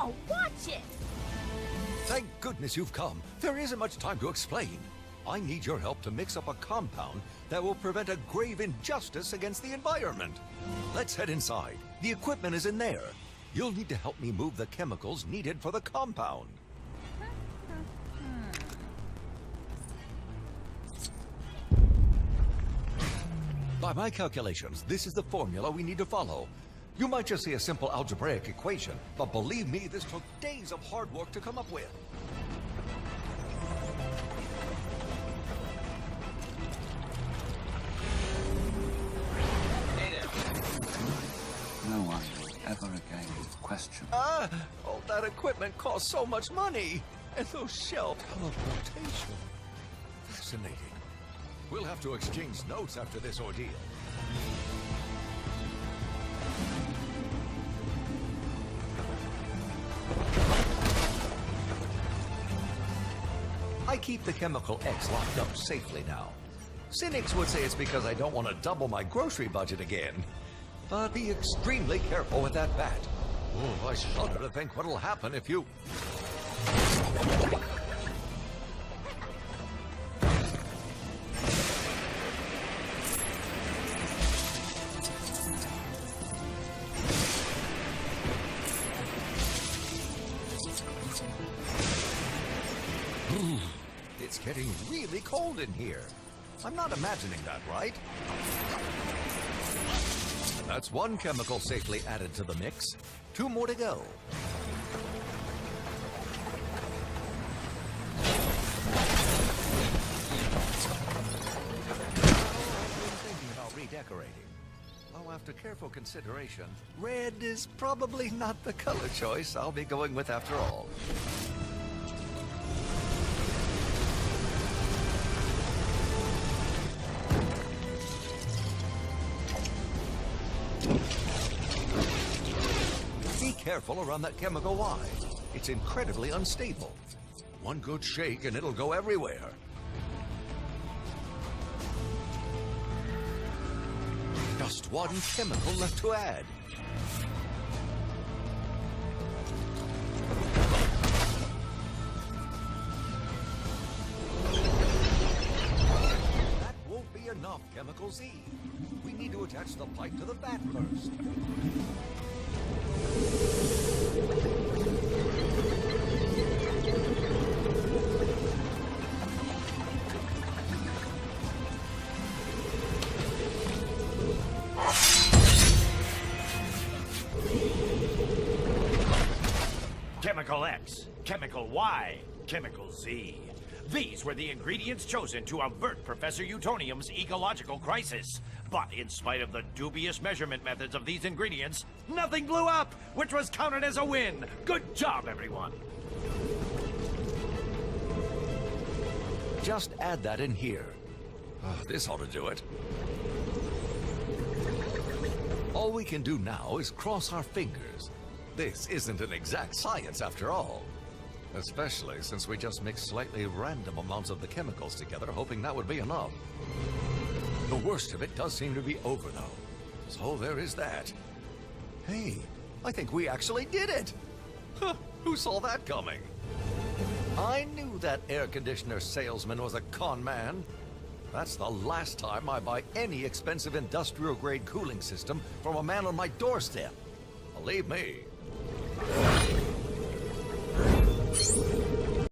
Now watch it! Thank goodness you've come. There isn't much time to explain. I need your help to mix up a compound that will prevent a grave injustice against the environment. Let's head inside. The equipment is in there. You'll need to help me move the chemicals needed for the compound. By my calculations, this is the formula we need to follow. You might just see a simple algebraic equation, but believe me, this took days of hard work to come up with. No one will ever again question. All that equipment costs so much money. And those shell teleportation. Fascinating. We'll have to exchange notes after this ordeal. I keep the Chemical X locked up safely now. Cynics would say it's because I don't want to double my grocery budget again. But be extremely careful with that bat. Oh, I shudder to think what'll happen if you... It's getting really cold in here. I'm not imagining that, right? That's one chemical safely added to the mix. 2 more to go. I'm thinking about redecorating. Though after careful consideration, red is probably not the color choice I'll be going with after all. Be careful around that chemical Y. It's incredibly unstable. One good shake and it'll go everywhere. Just one chemical left to add. That won't be enough, Chemical Z. We need to attach the pipe to the vat first. Chemical X, Chemical Y, Chemical Z. These were the ingredients chosen to avert Professor Utonium's ecological crisis. But in spite of the dubious measurement methods of these ingredients, nothing blew up, which was counted as a win. Good job, everyone. Just add that in here. This ought to do it. All we can do now is cross our fingers. This isn't an exact science after all. Especially since we just mixed slightly random amounts of the chemicals together, hoping that would be enough. The worst of it does seem to be over, though. So there is that. Hey, I think we actually did it! Huh, who saw that coming? I knew that air conditioner salesman was a con man. That's the last time I buy any expensive industrial-grade cooling system from a man on my doorstep. Believe me.